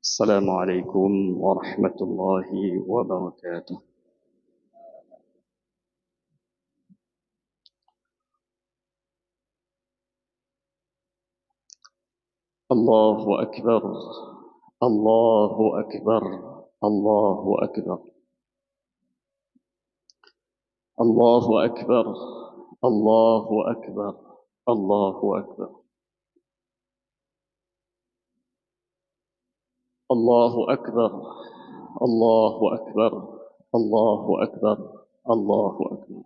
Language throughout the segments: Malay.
السلام عليكم ورحمة الله وبركاته. الله أكبر، الله أكبر، الله أكبر، الله أكبر، الله أكبر، الله أكبر، الله أكبر، الله أكبر، الله أكبر، الله أكبر.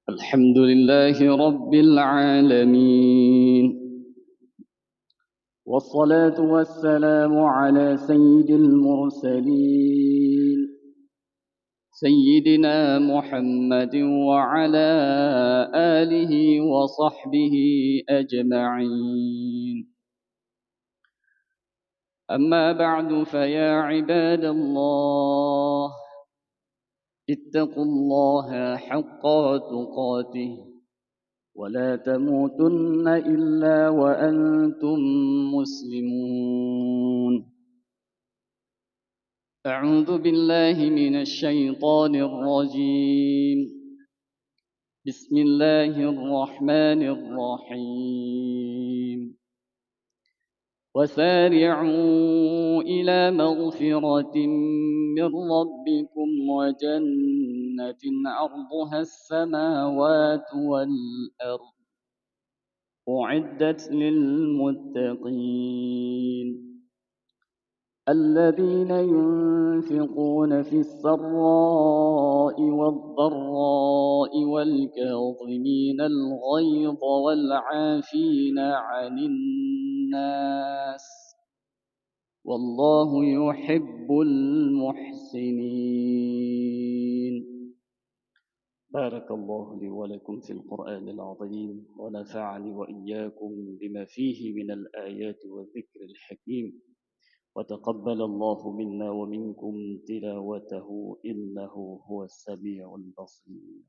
الحمد لله رب العالمين، والصلاة والسلام على سيد المرسلين سيدنا محمد وعلى آله وصحبه أجمعين. أما بعد، فيا عباد الله، اتقوا الله حق تقاته، ولا تموتن إلا وأنتم مسلمون. أعوذ بالله من الشيطان الرجيم. بسم الله الرحمن الرحيم. وسارعوا إلى مغفرة من ربكم وجنة عرضها السماوات والأرض أعدت للمتقين الذين ينفقون في السراء والضراء والكاظمين الغيظ والعافين عن الناس والله يحب المحسنين. بارك الله لي ولكم في القرآن العظيم، ونفعني وإياكم بما فيه من الآيات والذكر الحكيم، وتقبل الله منا ومنكم تلاوته إنه هو السميع البصير.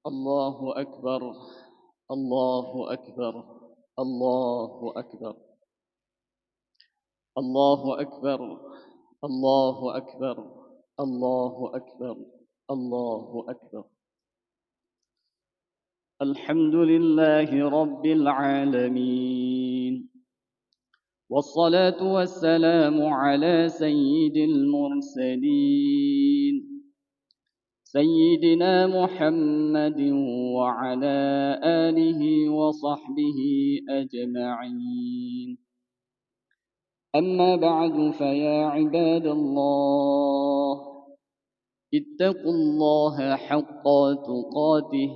الله أكبر، الله أكبر، الله أكبر، الله أكبر، الله أكبر، الله أكبر، الله أكبر. الحمد لله رب العالمين، والصلاة والسلام على سيد المرسلين سيدنا محمد وعلى آله وصحبه أجمعين. أما بعد، فيا عباد الله، اتقوا الله حق تقاته،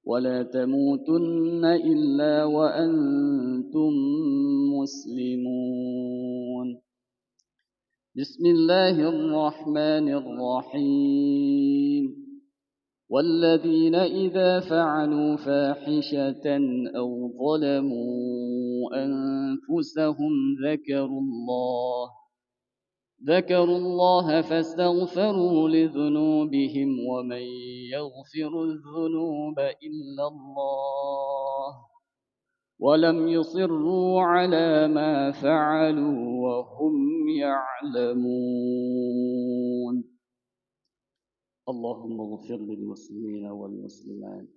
ولا تموتن إلا وأنتم مسلمون. بسم الله الرحمن الرحيم. والذين إذا فعلوا فاحشة أو ظلموا أنفسهم ذكروا الله فاستغفروا لذنوبهم، ومن يغفر الذنوب إلا الله، ولم يصروا على ما فعلوا وهم يعلمون. اللهم اغفر للمسلمين والمسلمات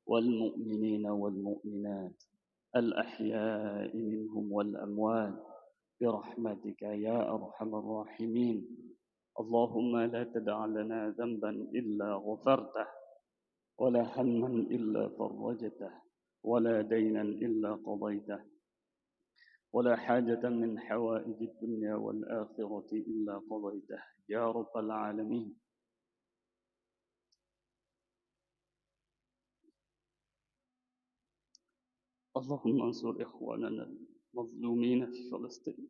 والمؤمنين والمؤمنات الأحياء منهم والأموات برحمتك يا أرحم الراحمين. اللهم لا تدع لنا ذنبا إلا غفرته، ولا هما إلا فرجته، ولا دينا إلا قضيته، ولا حاجة من حوائج الدنيا والآخرة إلا قضيته يا رب العالمين. اللهم انصر إخواننا المظلومين في فلسطين.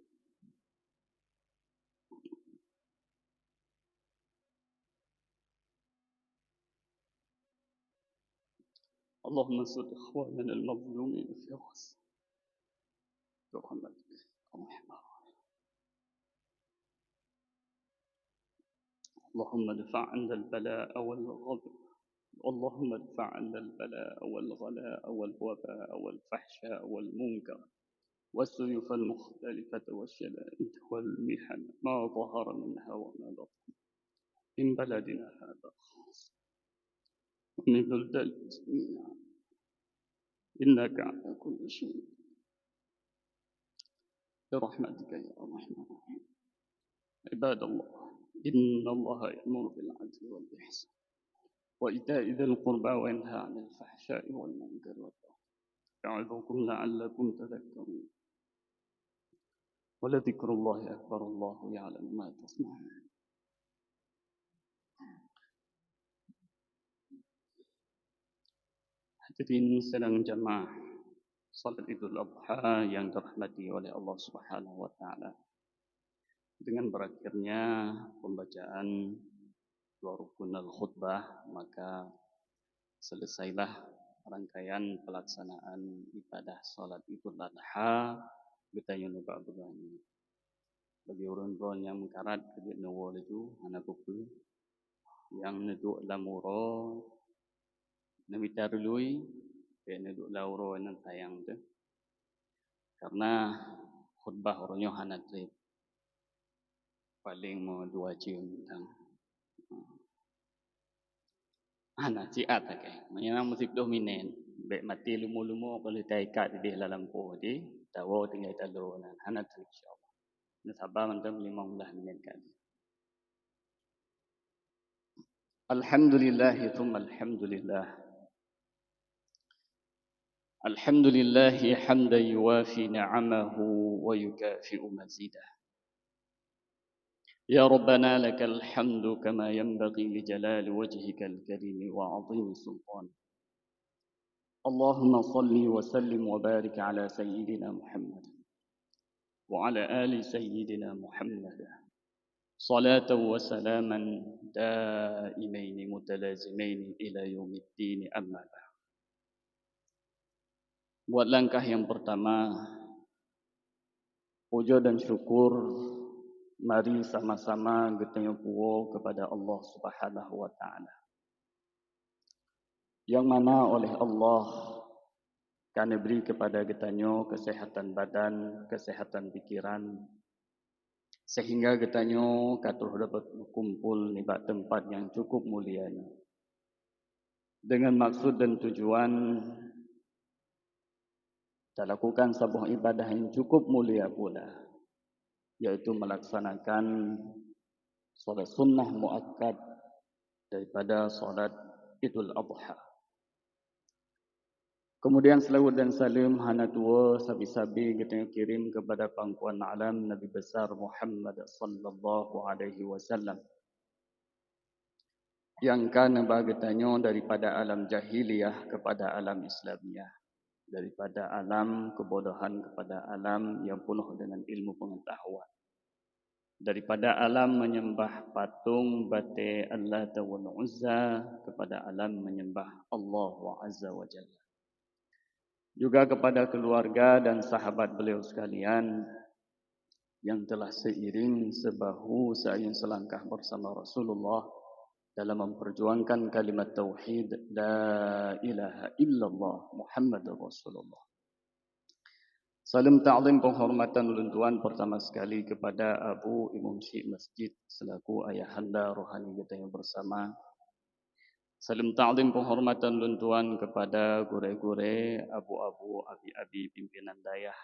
اللهم انصر إخواننا المظلومين في غزة برحمتك اللهم. اللهم ادفع عنا البلاء والغضب، اللهم ادفع عنا البلاء والغلاء والوباء والفحشاء والمنكر والسيوف المختلفة والشدائد والمحن ما ظهر منها وما بطن من بلدنا هذا ومن بلدان المسلمين، إنك على كل شيء برحمتك يا أرحم الراحمين. عباد الله، إن الله يأمر بالعدل والإحسان وإيتاء ذي القربى وينهى عن الفحشاء والمنكر والبغي يعظكم لعلكم تذكرون. ولذكر الله أكبر، الله يعلم ما تصنعون. Hadirin sedang jamaah salat Idul Adha yang dirahmati oleh Allah Subhanahu wa taala. Dengan berakhirnya pembacaan dua rukun al-khutbah, maka selesailah rangkaian pelaksanaan ibadah salat Idul Adha betanya nubak begani. Bagi orang-orang yang mengkarat ke Nawal itu anak kuku yang neduk lamuro namitar lui ke neduk lauro nan sayang tu karena khutbah orangnya hana trip paling mau 2 cium tentang anak ciat ke mana musik dominen bek mati lumu-lumu kalau taikat di dalam po di tawo tinggal talo nan hana trip insyaallah nasabah mantam 15 minit kan. Alhamdulillah thumma alhamdulillah. الحمد لله حمدا يوافي نعمه ويكافئ مزيده. يا ربنا لك الحمد كما ينبغي لجلال وجهك الكريم وعظيم سلطانك. اللهم صل وسلم وبارك على سيدنا محمد وعلى آل سيدنا محمد صلاة وسلاما دائمين متلازمين إلى يوم الدين أما بعد. Buat langkah yang pertama, puja dan syukur, mari sama-sama getanya puo kepada Allah Subhanahu wa taala. Yang mana oleh Allah kan beri kepada getanyo kesehatan badan, kesehatan pikiran, sehingga getanyo katur dapat berkumpul di tempat yang cukup mulianya. Dengan maksud dan tujuan kita lakukan sebuah ibadah yang cukup mulia pula, yaitu melaksanakan solat sunnah muakkad daripada solat Idul Adha. Kemudian selawat dan salam hana tua sabi-sabi kita kirim kepada pangkuan alam Nabi besar Muhammad sallallahu alaihi wasallam yang kan bagetanya daripada alam jahiliyah kepada alam Islamiyah, daripada alam kebodohan kepada alam yang penuh dengan ilmu pengetahuan, daripada alam menyembah patung bate Allah wal Uzza kepada alam menyembah Allah Azza wa Jalla. Juga kepada keluarga dan sahabat beliau sekalian yang telah seiring sebahu seiring selangkah bersama Rasulullah dalam memperjuangkan kalimat tauhid la ilaha illallah Muhammadur Rasulullah. Salam ta'zim penghormatan ulun pertama sekali kepada Abu Imam Syekh Masjid selaku ayahanda rohani kita yang bersama. Salam ta'zim penghormatan ulun kepada gure-gure, abu-abu, abi-abi pimpinan dayah,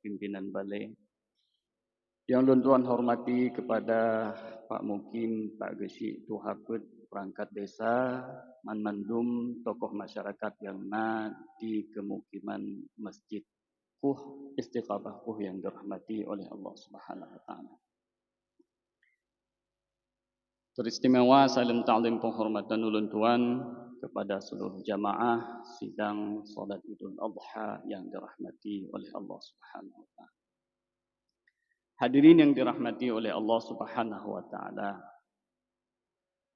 pimpinan balai. Yang ulun hormati kepada Pak Mukim, Pak Gesi, Tuhakut, perangkat desa, mandum tokoh masyarakat yang di kemukiman masjid Istiqamah yang dirahmati oleh Allah Subhanahu wa taala. Teristimewa salam ta'zim penghormatan ulun tuan kepada seluruh jamaah sidang salat Idul Adha yang dirahmati oleh Allah Subhanahu wa taala. Hadirin yang dirahmati oleh Allah Subhanahu wa taala.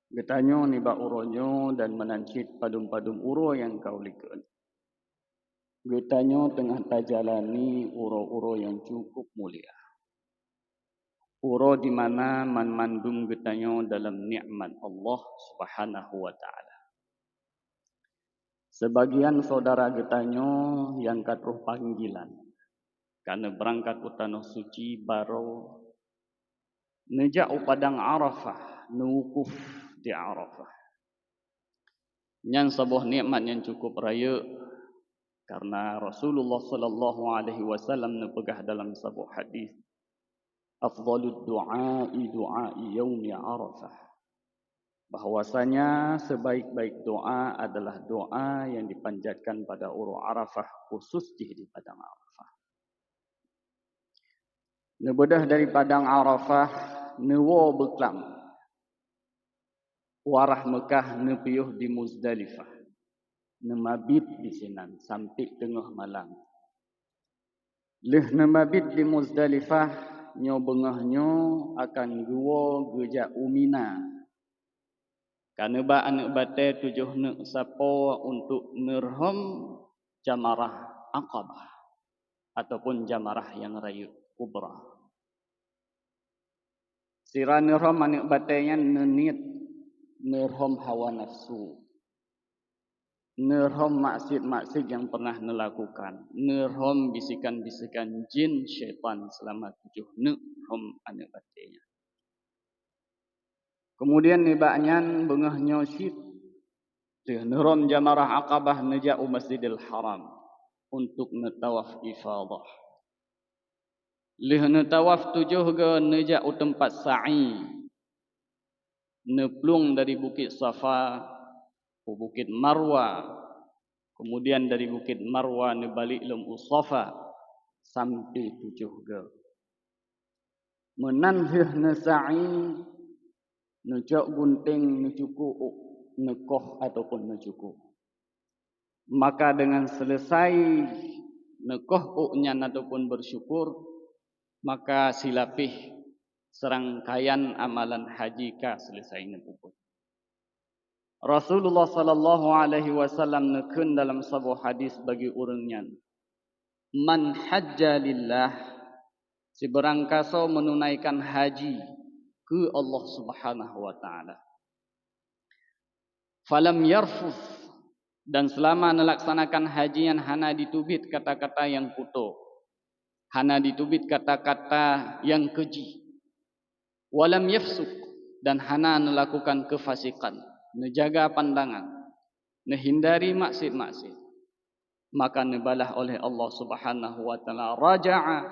Getanyo ni ba uronyo dan menancit padum-padum uro yang kau likun. Getanyo tengah tajalani uro-uro yang cukup mulia. Uro di mana mandum getanyo dalam nikmat Allah Subhanahu wa taala. Sebagian saudara getanyo yang katruh panggilan karena berangkat ke tanah suci baru nejak padang Arafah, nuwukuf di Arafah. Yang sebuah nikmat yang cukup raya karena Rasulullah sallallahu alaihi wasallam nepegah dalam sebuah hadis, afdhalud du'a'i du'a'i yaumi Arafah. Bahwasanya sebaik-baik doa adalah doa yang dipanjatkan pada uru Arafah, khusus di padang Arafah. Nebedah dari padang Arafah, newo beklam. Warah Mekah nepiyuh di Muzdalifah. Nemabit di sinan sampai tengah malam. Leh nemabit di Muzdalifah, nyo bengahnya akan guo gejak umina. Karena ba anak bate tujuh ne sapo untuk nerham jamarah Aqabah ataupun jamarah yang raya kubra. Sira nerham anak batenya nenit nerham hawa nafsu. Nerham maksud-maksud yang pernah melakukan. Nerham bisikan-bisikan jin syaitan selama 7 nerham anak batenya. Kemudian nibaknya bengahnya syid. Nerham jamarah Aqabah neja'u Masjidil Haram untuk netawaf ifadah. Lih netawaf 7 ke neja'u tempat sa'i. Neplung dari Bukit Safa ke Bukit Marwa, kemudian dari Bukit Marwa nebalik lem Usafa sampai 7 ke. Menanhih nasa'i nejak gunting necuku nekoh ataupun necuku. Maka dengan selesai nekoh uknyan ataupun bersyukur, maka silapih serangkaian amalan haji ka selesai nepuput. Rasulullah sallallahu alaihi wasallam nekun dalam sebuah hadis bagi orangnya, man hajja lillah, si berangkaso menunaikan haji ke Allah Subhanahu wa taala. Falam yarfus, dan selama melaksanakan hajian hana ditubit kata-kata yang kuto, hana ditubit kata-kata yang keji. Walam yafsuk, dan hana melakukan kefasikan. Nejaga pandangan, nehindari maksud-maksud, maka nebalah oleh Allah Subhanahu wa taala raja'a,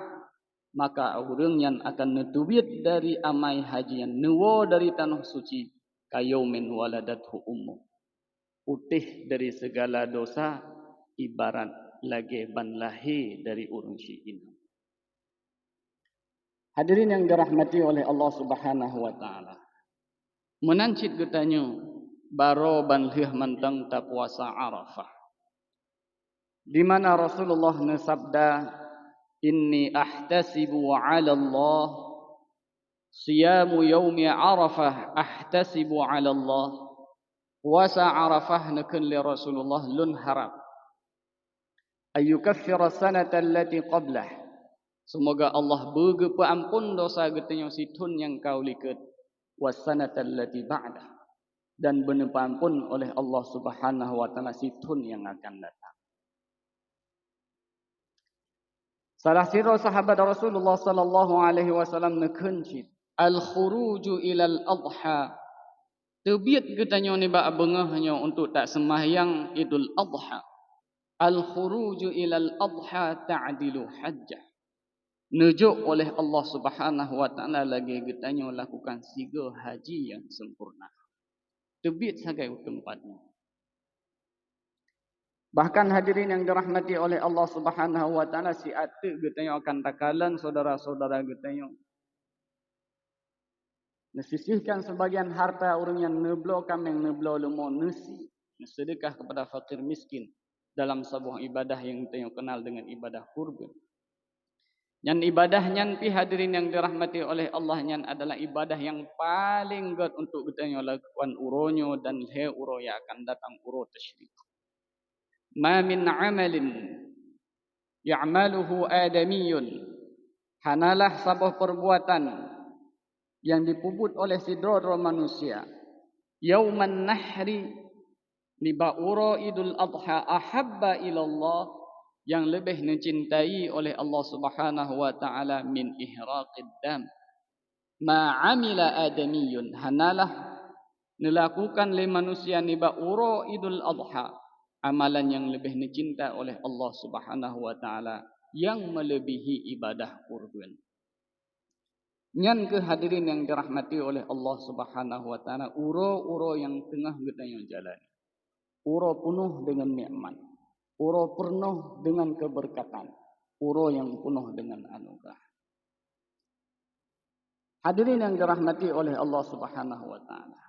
maka orang yang akan netubit dari amai hajian newo dari tanah suci kayaumin waladathu ummu, putih dari segala dosa ibarat lagi ban lahir dari urang syi'in. Hadirin yang dirahmati oleh Allah Subhanahu wa taala, menancit getanyo baro banlih mentang ta puasa Arafah, di mana Rasulullah nesabda, inni ahtasibu 'ala Allah siyamu yaumi Arafah, ahtasibu 'ala Allah, puasa Arafah nekun li Rasulullah lun harap ayyukaffira sanata allati qablah, semoga Allah bagi peampun dosa getanyo situn yang kau liket, was sanata allati ba'dah, dan benepampun oleh Allah Subhanahu wa taala situn yang akan datang. Salah siro sahabat Rasulullah sallallahu alaihi wasallam nekencit al-khuruju ilal adha, tebiat getanyo ni ba bengahnya untuk tak sembahyang Idul Adha. Al-khuruju ilal adha ta'dilu hajjah, nujuk oleh Allah Subhanahu wa taala lagi getanyo lakukan 3 haji yang sempurna. Tebit sagai tempatnya. Bahkan hadirin yang dirahmati oleh Allah Subhanahu wa taala, si ate getanyo akan takalan saudara-saudara getanyo. Nesisihkan sebagian harta orang yang neblo kameng neblo lemo nasi, sedekah kepada fakir miskin dalam sebuah ibadah yang getanyo kenal dengan ibadah kurban. Yang ibadahnya pi hadirin yang dirahmati oleh Allah nyan adalah ibadah yang paling god untuk getanyo lakukan uronyo dan he uro yang akan datang uro tasyrik. Ma min amalin ya'maluhu adamiyun, hanalah sebuah perbuatan yang dipuput oleh sidra-dra manusia. Yauman nahri, niba ura idul adha ahabba ilallah, yang lebih dicintai oleh Allah Subhanahu wa taala min ihraqid dam. Ma amila adamiyun, hanalah melakukan oleh manusia niba ura idul adha, amalan yang lebih dicinta oleh Allah Subhanahu wa taala yang melebihi ibadah kurban. Nyan ke hadirin yang dirahmati oleh Allah Subhanahu wa taala, uro-uro yang tengah kita yang jalan. Uro penuh dengan nikmat. Uro penuh dengan keberkatan. Uro yang penuh dengan anugerah. Hadirin yang dirahmati oleh Allah Subhanahu wa taala.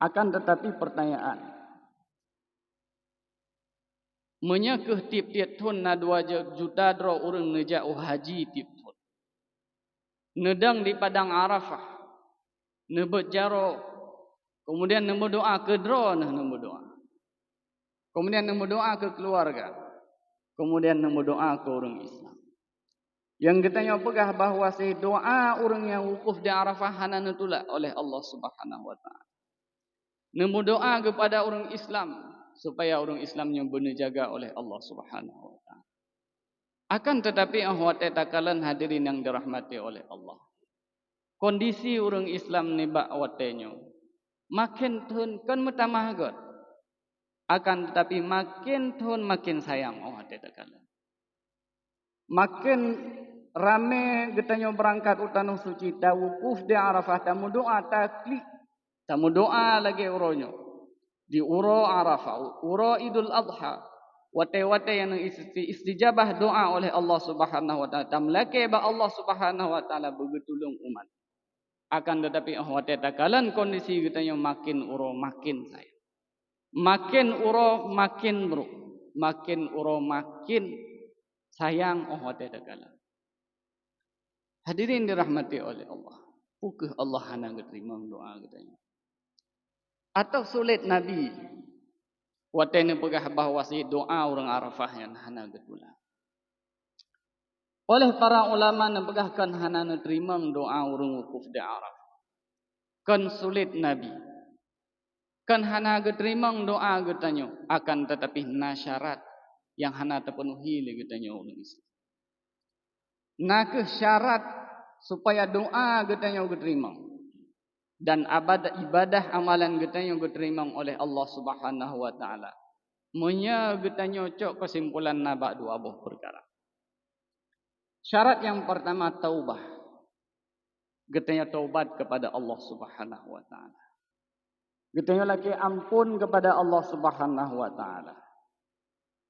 Akan tetapi pertanyaan, menyakeh tip-tip tun na 2 juta dro orang nejak haji tip tun. Nedang di padang Arafah, nebut jaro, kemudian nemu doa ke dro, nemu doa. Kemudian nemu doa ke keluarga, kemudian nemu doa ke orang Islam. Yang kita yang pegah bahawa si doa orang yang wukuf di Arafah hana ditolak oleh Allah Subhanahu wa taala. Nemu doa kepada orang Islam supaya orang Islamnya benar jaga oleh Allah Subhanahu wa taala. Akan tetapi ahwat takalan hadirin yang dirahmati oleh Allah. Kondisi orang Islam ni bak watenyo makin tahun kan mutamah god. Akan tetapi makin tahun makin sayang ahwat takalan. Makin rame getanyo berangkat utanung suci tawukuf di Arafah, tamu doa taklik, tamu doa lagi uronyo. Di uro Arafah, uro Idul Adha. Wate-wate yang istijabah doa oleh Allah Subhanahu wa taala. Tamlake ba Allah Subhanahu wa taala begitulung umat. Akan tetapi wate takalan kondisi kita yang makin uro makin sayang. Makin uro makin buruk. Makin uro makin sayang wate takalan. Hadirin dirahmati oleh Allah. Pukul Allah hana terima doa kita. Atau sulit Nabi watene pegah bahawa si doa orang Arafah yang hana getula. Oleh para ulama yang pegahkan hana terima doa orang wukuf di Arafah. Kan sulit Nabi. Kan hana terima doa getanyo, akan tetapi nasyarat yang hana terpenuhi le getanyo orang Islam. Nak syarat supaya doa getanyo diterima. Dan ibadah amalan kita yang diterima oleh Allah Subhanahu wa taala. Munya kita nyocok kesimpulan nabak 2 buah perkara. Syarat yang pertama taubah. Kita taubat kepada Allah Subhanahu wa taala. Kita lagi ampun kepada Allah Subhanahu wa taala.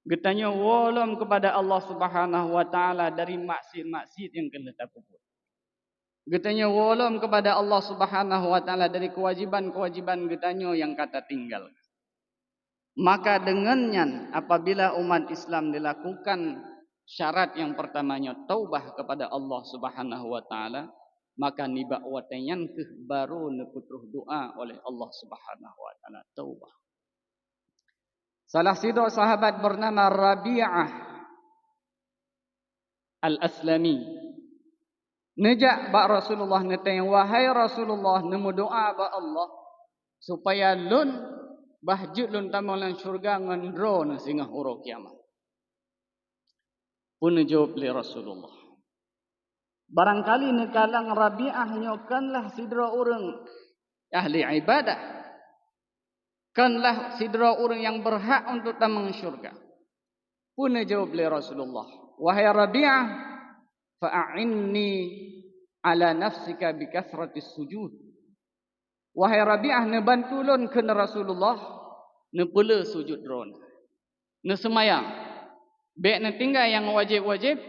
Kita wolom kepada Allah Subhanahu wa taala dari maksiat-maksiat yang kena tapuput. Getanya wolom kepada Allah Subhanahu wa taala dari kewajiban-kewajiban getanya yang kata tinggal. Maka dengannya apabila umat Islam dilakukan syarat yang pertamanya taubah kepada Allah Subhanahu wa taala, maka nibak watenyan ke baru neputruh doa oleh Allah Subhanahu wa taala taubah. Salah satu sahabat bernama Rabi'ah Al-Aslami nejak ba Rasulullah neteng, wahai Rasulullah, nemu doa ba Allah supaya lun bahjud lun tamalan syurga ngendro na singah uro kiamat. Pun jawab li Rasulullah. Barangkali nekalang Rabi'ah nyokanlah sidra orang ahli ibadah. Kanlah sidra orang yang berhak untuk tamang syurga. Pun jawab li Rasulullah, wahai Rabi'ah, fa'inni ala nafsika bi kathratis sujud. Wahai Rabi'ah, ne bantu lon ke Rasulullah, ne pula sujud ron. Ne semayang. Baik ne tinggal yang wajib-wajib,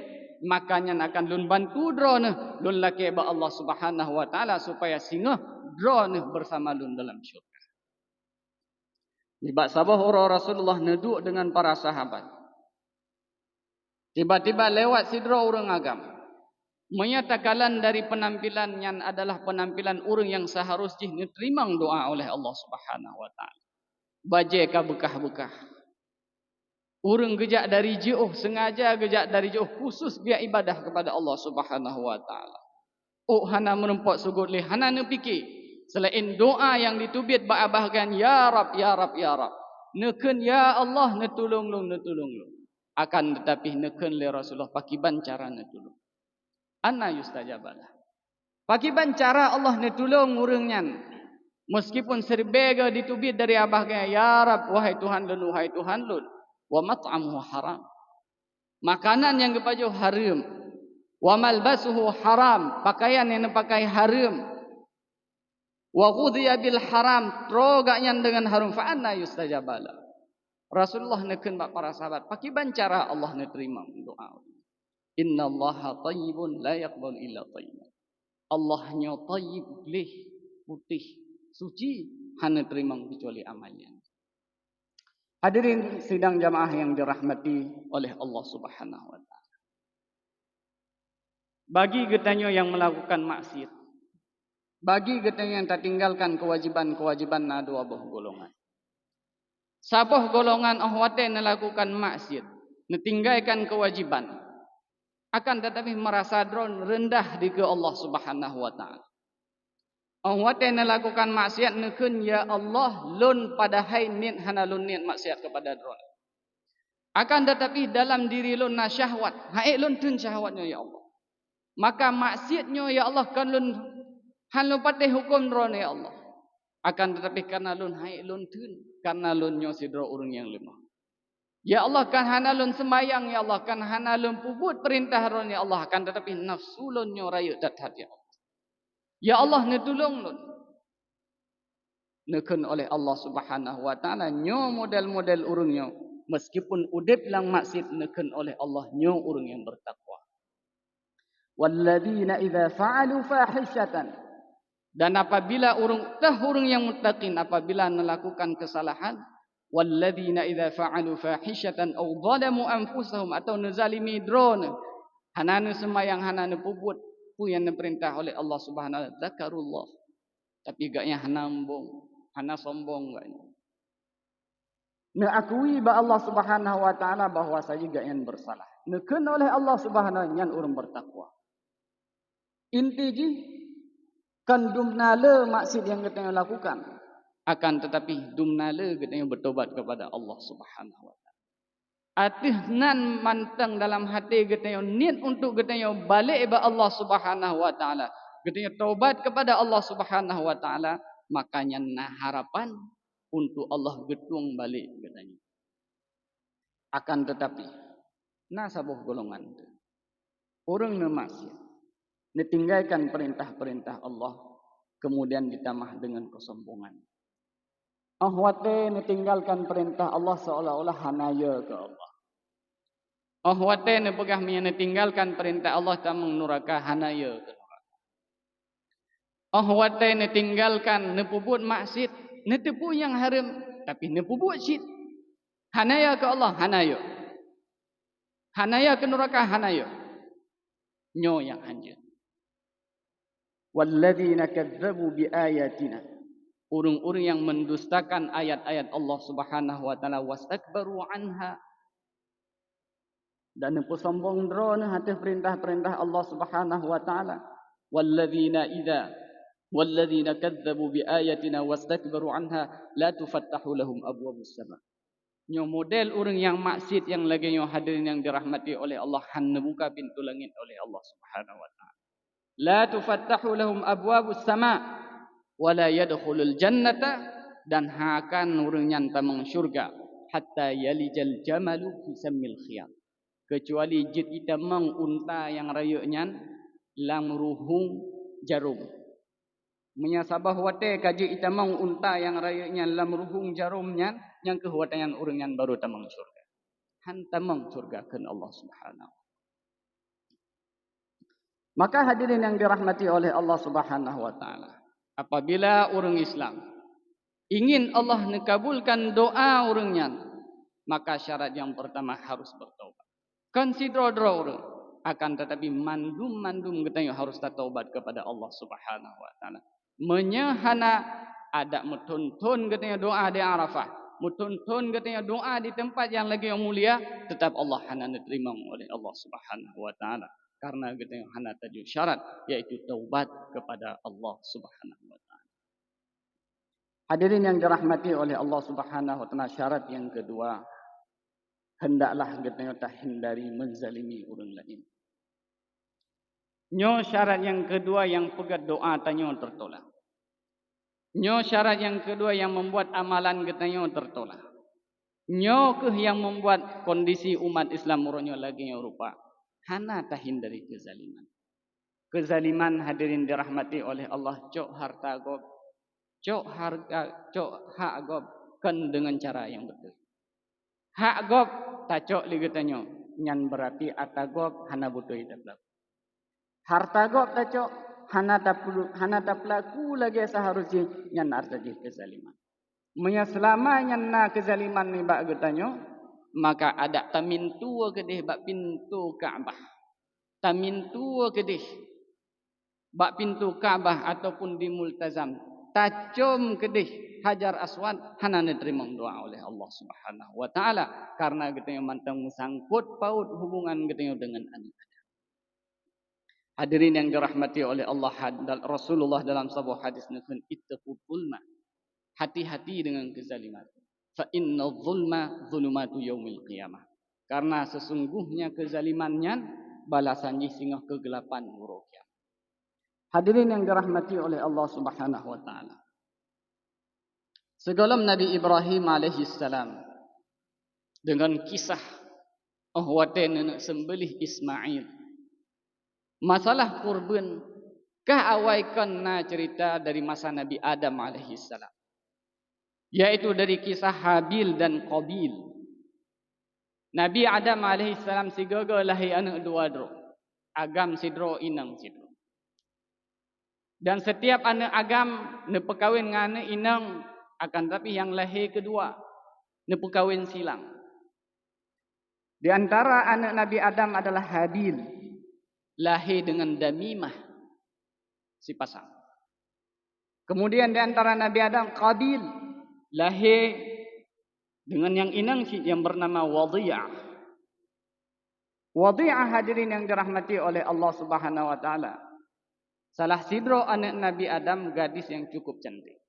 makanya akan lon bantu drone, lon laki ba Allah Subhanahu wa taala supaya singa drone bersama lon dalam syurga. Ibak sabah orang Rasulullah neduk dengan para sahabat. Tiba-tiba lewat sidra orang agama. Menyatakan dari penampilan yang adalah penampilan orang yang seharusnya diterima doa oleh Allah Subhanahu wa taala. Bajai ka bekah-bekah. Urang gejak dari jauh, sengaja gejak dari jauh khusus biar ibadah kepada Allah Subhanahu wa taala. Oh hana merempot sujud leh, hana ne fikir selain doa yang ditubit bahagian ya rab ya rab ya rab. Neken ya Allah ne tolong lu ne tolong lu. Akan tetapi neken le Rasulullah pakiban cara ne tolong. Anna yustajabalah. Pakiban cara Allah ne tolong urangnya. Meskipun serbega ditubit dari abahnya ya rab wahai Tuhan lun wahai Tuhan lun. Wa mat'amuhu haram. Makanan yang kepajo haram. Wa malbasuhu haram, pakaian yang dipakai haram. Wa ghudhiya bil haram, trogaknya dengan haram. Fa anna yustajabala. Rasulullah neken bak para sahabat, pakai bancara Allah ne terima doa. Innallaha thayyibun la yaqbalu illa thayyiban. Allahnya thayyib, leh, putih, suci, hanya terima kecuali amalnya. Hadirin sidang jamaah yang dirahmati oleh Allah Subhanahu wa taala. Bagi getanyo yang melakukan maksiat, bagi getanyo yang tak tinggalkan kewajiban-kewajiban na dua buah golongan. Sabuh golongan ahwate melakukan maksiat, netinggalkan kewajiban, akan tetapi merasa rendah di ke Allah Subhanahu wa taala. Ahwate melakukan maksiat neken ya Allah lun padahai niat hana lun niat maksiat kepada dron. Akan tetapi dalam diri lun na syahwat, haik lun tun syahwatnya ya Allah. Maka maksiatnya ya Allah kan lun han lun patih hukum dron ya Allah. Akan tetapi karena lun haik lun tun, karena lun nyo sidro urang yang lemah. Ya Allah kan hana lun sembayang ya Allah, kan hana lun puput perintah dron ya Allah, akan tetapi nafsu lun nyo rayu datat ya Allah. Ya Allah ne tolong lun. Neken oleh Allah Subhanahu wa taala nyo model-model urang nyo meskipun udip lang maksiat neken oleh Allah nyo urang yang bertakwa. Walladzina idza fa'alu fahishatan, dan apabila urang yang muttaqin apabila melakukan kesalahan, walladzina idza fa'alu fahishatan aw zalamu anfusahum atau nazalimi drone hanane sembayang hanane puput pu yang diperintah oleh Allah Subhanahu wa taala zakarullah, tapi gaknya hanambung hana sombong gaknya neakui ba Allah Subhanahu wa taala bahwa saja gaknya bersalah neken oleh Allah Subhanahu yang urang bertakwa. Inti ji kan dumnale maksud yang kita lakukan, akan tetapi dumnale kita bertobat kepada Allah Subhanahu wa taala. Atihnan mantang dalam hati kita niat untuk kita balik kepada Allah Subhanahu wa taala. Kita taubat kepada Allah Subhanahu wa taala, makanya nah harapan untuk Allah getung balik katanya. Akan tetapi nah sabuh golongan itu orang maksiat, ditinggalkan perintah-perintah Allah, kemudian ditambah dengan kesombongan. Ahwate ditinggalkan perintah Allah seolah-olah hanaya ke Allah. Ahwate nepegah ditinggalkan perintah Allah tamang nuraka hanaya ke neraka. Ahwate ditinggalkan nepubut maksiat, netepu yang haram tapi nepubut syit. Hanaya ke Allah hanaya. Hanaya ke neraka hanaya. Nyo yang anjir. Walladzina kadzdzabu biayatina, urang-urang yang mendustakan ayat-ayat Allah Subhanahu wa taala wastakbaru anha, dan sombong drone hati perintah-perintah Allah Subhanahu wa taala. Walladzina kadzdzabu biayatina wastakbaru anha la tufattahu lahum abwabus sama. Nyo model urang yang maksiat yang lagi nyo hadirin yang dirahmati oleh Allah, han buka pintu langit oleh Allah Subhanahu wa taala. La tufattahu lahum abwabus sama wa la yadkhulul jannata, dan hakan urang nyanta meng syurga hatta yalijal jamalu fi sammil khiyam, kecuali jid ita meng unta yang rayunya lang ruhung jarum. Menyasabah wate kaji ita meng unta yang rayunya lam ruhung jarumnya yang kehwatayan urang yang baru tamang syurga. Han tamang syurga kan Allah Subhanahu. Maka hadirin yang dirahmati oleh Allah Subhanahu wa taala, apabila orang Islam ingin Allah mengabulkan doa orangnya, maka syarat yang pertama harus bertaubat. Consider orang, akan tetapi mandum kita harus taubat kepada Allah Subhanahu wa taala. Menyahana ada metuntun kita doa di Arafah. mutuntun katanya doa di tempat yang lagi yang mulia, tetap Allah hana diterima oleh Allah Subhanahu wa taala. Karena katanya hana tajuk syarat, yaitu taubat kepada Allah Subhanahu wa taala. Hadirin yang dirahmati oleh Allah Subhanahu wa taala, syarat yang kedua, hendaklah katanya hindari menzalimi orang lain. Nyo syarat yang kedua yang pegat doa tanyo tertolak. Nyo syarat yang kedua yang membuat amalan katanya tertolak. Nyo ke yang membuat kondisi umat Islam muronyo lagi yang rupa. Hana tahin dari kezaliman. Kezaliman hadirin dirahmati oleh Allah, cok harta gob, cok hak gob kan dengan cara yang betul. Hak gob tak cok li katanya nyan berarti atagob hana butuh hidup. Harta gob tak cok hana tak pelaku lagi seharusnya nyan arti kezaliman. Munya selama nyan na kezaliman ni bak katanya, maka ada tamintu kedih bak pintu Ka'bah. Tamintu kedih bak pintu Ka'bah ataupun di Multazam. Tacom kedih Hajar Aswad hana diterima doa oleh Allah Subhanahu wa taala karena katanya mantang sangkut paut hubungan katanya dengan anak. Hadirin yang dirahmati oleh Allah, Rasulullah dalam sebuah hadis nukun ittaqul zulma. Hati-hati dengan kezaliman. Fa inna zulma zulumatu yaumil qiyamah. Karena sesungguhnya kezalimannya balasannya singgah kegelapan muruk kiamat. Hadirin yang dirahmati oleh Allah Subhanahu wa taala. Sebelum Nabi Ibrahim alaihi salam dengan kisah ahwate nenek sembelih Ismail. Masalah kurban kah awaikan na cerita dari masa Nabi Adam alaihi salam. Yaitu dari kisah Habil dan Qabil. Nabi Adam alaihi salam si gaga lahir anak dua dro. Agam sidro inang sidro. Dan setiap anak agam ne perkawin dengan anak inang akan tapi yang lahir kedua ne perkawin silang. Di antara anak Nabi Adam adalah Habil. Lahir dengan Damimah si pasang. Kemudian di antara Nabi Adam Qabil lahir dengan yang inang yang bernama Wadhi'ah. Wadhi'ah hadirin yang dirahmati oleh Allah Subhanahu wa taala. Salah sidro anak Nabi Adam gadis yang cukup cantik.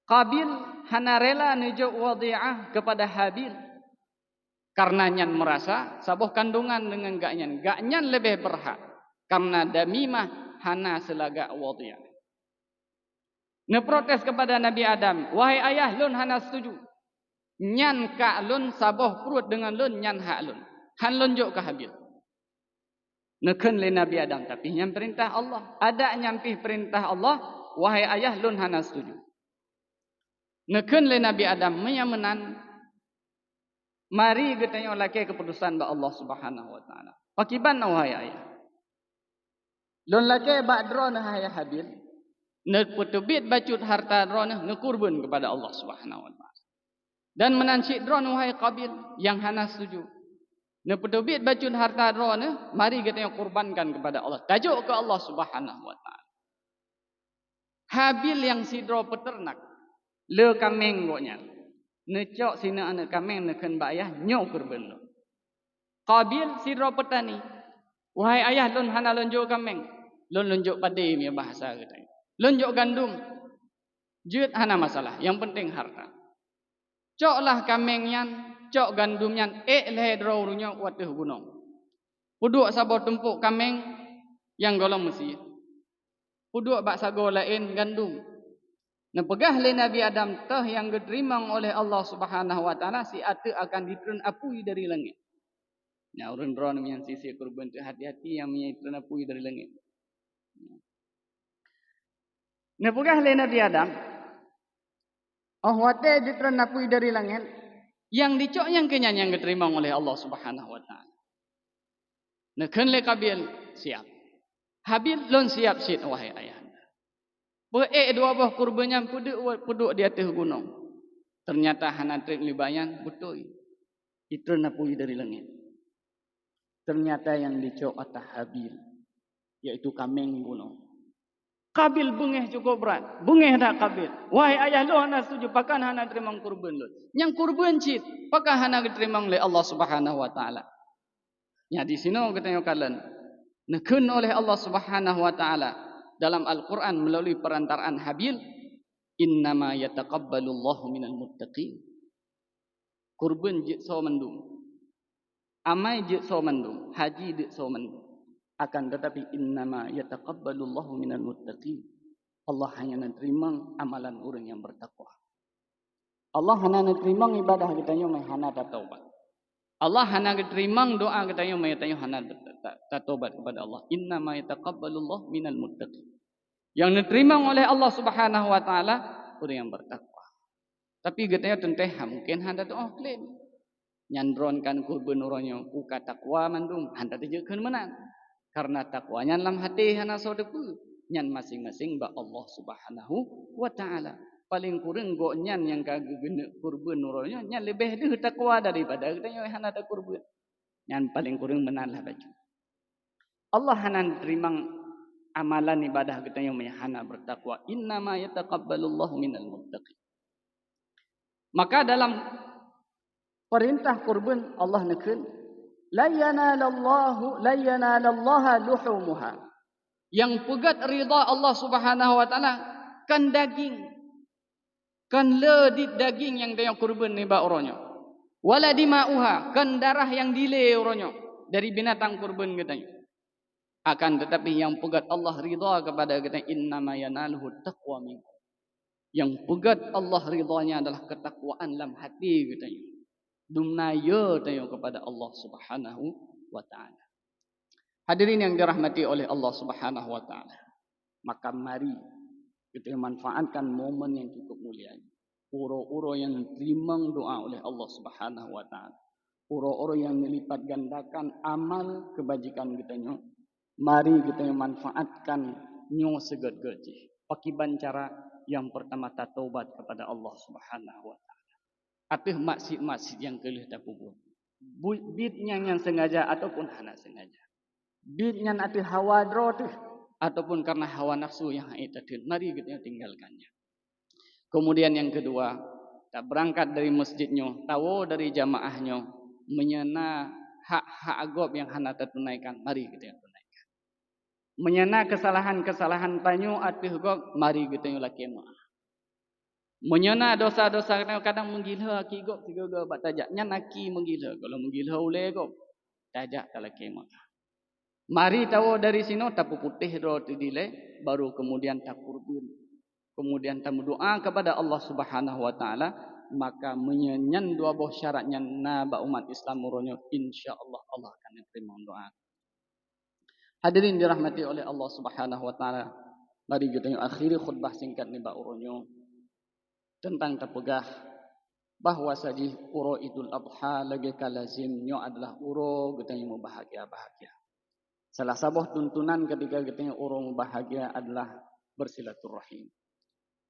Qabil hana rela nujuk Wadhi'ah kepada Habil. Karena nyan merasa sabuh kandungan dengan gaknyan. Gaknyan lebih berhak. Karena Damimah hana selaga Wadhi'ah. Neprotes kepada Nabi Adam, wahai ayah lun hana setuju. Nyan ka lun saboh perut dengan lun nyan hak lun. Han lun juk ke Habil. Neken le Nabi Adam tapi nyan perintah Allah. Ada nyampih perintah Allah, wahai ayah lun hana setuju. Neken le Nabi Adam menyamenan. Mari katanya laki keputusan ba Allah Subhanahu wa taala. Pakiban wahai ayah. Lun laki ba drone wahai Habil. Nek putubit bacut harta drone nekurban kepada Allah Subhanahu wa taala. Dan menancik drone wahai Qabil yang hana setuju. Nek putubit bacut harta drone mari katanya kurbankan kepada Allah. Tajuk ke Allah Subhanahu wa taala. Habil yang sidro peternak le kameng goknya. Necok sina anak kameng neken ba ayah nyok kurban lo. Qabil sidro petani. Wahai ayah lun hana lunjuk kameng. Lun lunjuk padi punya bahasa katanya. Lunjuk gandum. Jut hana masalah. Yang penting harta. Coklah kamengnya, cok gandumnya, leh drawrunya watih gunung. Puduk sabor tumpuk kameng yang golong mesti. Puduk bak sago lain gandum. Nepegah le Nabi Adam tah yang diterima oleh Allah Subhanahu wa taala si ate akan diturun apui dari langit. Nah, urun ron yang sisi kurban tu hati-hati yang menyaitan apui dari langit. Nepegah le Nabi Adam wate diturun apui dari langit yang dicok yang kenyang yang diterima oleh Allah Subhanahu wa taala. Neken le Qabil siap. Habil lon siap sit wahai ayah. Dua buah kurbannya puduk di atas gunung. Ternyata hana trik libayan betul. Itu napui dari langit. Ternyata yang dicok atas Habil yaitu kameng gunung. Kabil bungeh cukup berat. Bungeh dah Kabil. Wahai ayah lu, hana setuju pakan hana terima kurban lu. Yang kurban cit, pakan hana diterima oleh Allah Subhanahu wa taala. Ya di sini kita kalian nekun oleh Allah Subhanahu wa taala dalam Al-Qur'an melalui perantaraan Habil, innama yataqabbalullahu minal muttaqin. Kurban jit so mendung. Amai jit so mendung, haji jit so mendung. Akan tetapi innama yataqabbalullahu minal muttaqin. Allah hanya menerima amalan orang yang bertakwa. Allah hanya menerima ibadah kita yang hana taubat. Allah hanya menerima doa kita yang hana taubat kepada Allah. Innama yataqabbalullahu minal muttaqin. Yang diterima oleh Allah Subhanahu wa taala orang yang bertakwa. Tapi kita tenteh mungkin handa tu klaim. Nyandronkan kurban orangnya uka takwa mandung handa tujukan menang. Karena takwanya dalam hati hana sodeku nyan masing-masing ba Allah Subhanahu wa taala. Paling kurang go nyan yang kagena kurban orangnya nyan lebih deh takwa daripada kita yang hana tak kurban. Nyan paling kurang menalah baju. Allah hana terima amalan ibadah kita yang hana bertakwa. Innama yataqabbalullahu minal muttaqin. Maka dalam perintah kurban Allah nekun la yanalallaha luhumuha. Yang pegat ridha Allah Subhanahu wa taala kan daging. Kan ledit daging yang dia kurban ni ba orangnya. Wala dima'uha, kan darah yang dile orangnya dari binatang kurban katanya. Akan tetapi yang pegat Allah ridha kepada kita innama yanaluhu taqwa minkum. Yang pegat Allah ridhanya adalah ketakwaan dalam hati katanya. Dumnaya tayo kepada Allah Subhanahu wa taala. Hadirin yang dirahmati oleh Allah Subhanahu wa taala. Maka mari kita manfaatkan momen yang cukup mulia ini. Uro-uro yang terima doa oleh Allah Subhanahu wa taala. Uro-uro yang melipat gandakan amal kebajikan kita nyo. Mari kita manfaatkan nyo seged-gede. Pakai cara yang pertama taubat kepada Allah Subhanahu wa taala. Atau maksud-maksud yang kelih tak puput. Bidnya yang sengaja ataupun hana sengaja. Bidnya atau hawa drotih ataupun karena hawa nafsu yang itu. Mari kita tinggalkannya. Kemudian yang kedua, tak berangkat dari masjidnya, tahu dari jamaahnya, menyena hak-hak agob yang hana tertunaikan. Mari kita tunaikan. Menyena kesalahan-kesalahan tanyo atau agob, mari kita laki maaf. Menyena dosa-dosa kadang menggila aki gop tiga bat tajak nya naki menggila kalau menggila ule gop tajak talaki mak. Mari tahu dari sini tapu putih ro tidile baru kemudian takurban. Kemudian tamu doa kepada Allah Subhanahu wa taala maka menyenyan dua buah syaratnya naba umat Islam muronyo insyaallah Allah akan menerima doa. Hadirin dirahmati oleh Allah Subhanahu wa taala. Mari kita akhiri khutbah singkat ni ba uronyo tentang terpegah bahawa saji uro Idul Adha lagi kalazimnya adalah uro kita yang bahagia. Salah sebuah tuntunan ketika kita yang uro bahagia adalah bersilaturahim.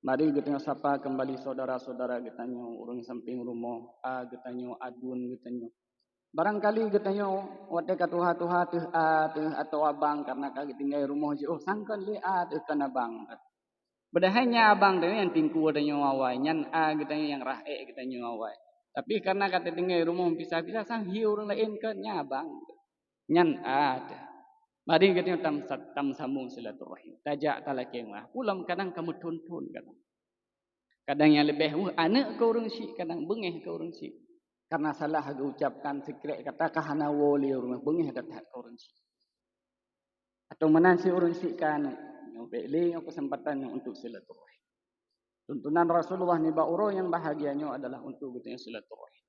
Mari kita sapa kembali saudara-saudara kita yang urang samping rumah, kita yang adun kita yang barangkali kita yang wate katuha-tuha atau abang karena kita tinggal rumah je sangkan li kana bang. Bedahnya abang tu yang tingku ada nyawai, nyan kita yang rahe kita nyawai. Tapi karena kata tinggal rumah pisah-pisah sang hiu orang lain ke nyabang, nyan ada. Mari kita tam sambung silaturahim. Tajak talaki mah. Pulang kadang kamu tuntun kadang. Kadang yang lebih anak ke orang si, kadang bengeh ke orang si. Karena salah ucapkan sekiranya kata kahana woli orang bengeh kata ke orang si. Atau menansi orang si kan. Beli kesempatan untuk silaturahim. Tuntunan Rasulullah ni bauro yang bahagianya adalah untuk kita silaturahim.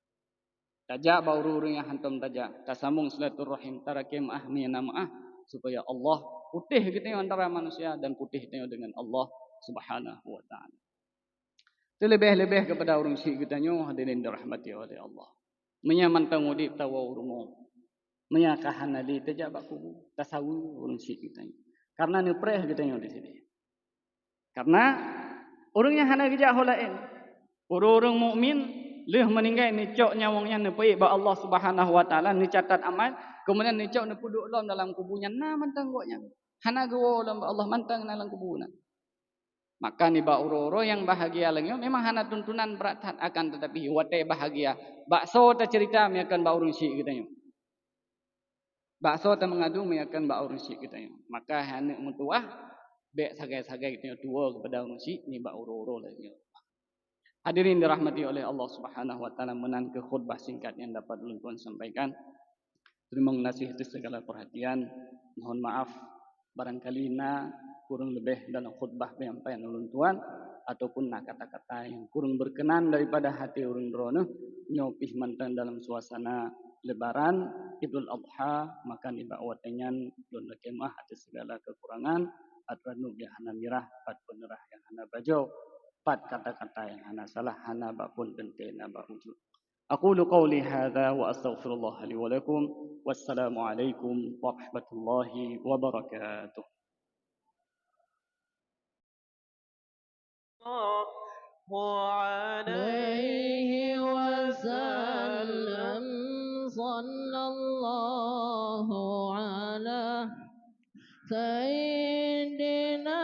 Tajak bauro yang hantam tajak, tasambung silaturahim tarakim ahni nama supaya Allah putih kita antara manusia dan putih kita dengan Allah Subhanahu wa taala. Terlebih-lebih kepada orang syik kita hadirin dirahmati oleh Allah. Menyaman tangudip tawa urmo. Menyakahan ali tajak baku tasawu orang syik kita. Karena ni preh kita yang di sini. Karena orang yang hana bijak holain, orang mukmin leh meninggal ni cok nyawangnya ni pai ba Allah Subhanahu wa taala ni catat amal, kemudian ni cok ni puduk dalam kubunya na mantang goknya. Hana go Allah mantang dalam kubunya. Maka ni ba uro-uro yang bahagia lagi memang hana tuntunan berat akan tetapi wate bahagia. Bakso ta cerita mi akan ba urung si kita. Bakso ta mengadu mi akan ba urung si kita. Maka hana mutuah be sagai-sagai kita tua kepada urung si ni ba uro-uro lagi. Hadirin dirahmati oleh Allah Subhanahu wa taala, menan ke khutbah singkat yang dapat ulun tuan sampaikan. Terima kasih atas segala perhatian. Mohon maaf barangkali kurang lebih dalam khutbah penyampaian ulun tuan ataupun kata-kata yang kurang berkenan daripada hati ulun rono nyopih mantan dalam suasana lebaran Idul Adha, maka niba watenyan ulun lekemah atas segala kekurangan atranu bi hana mirah pat penerah yang hana bajo pat kata-kata yang hana salah hana bapun gentena ba wujud. أقول قولي هذا وأستغفر الله لي ولكم والسلام عليكم ورحمة الله وبركاته. عليه وسلم صلى الله على سيدنا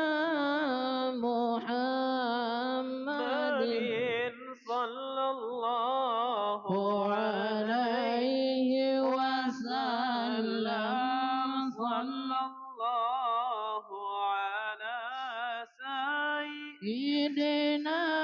محمد صلى الله عليه وسلم صلى الله على سيدنا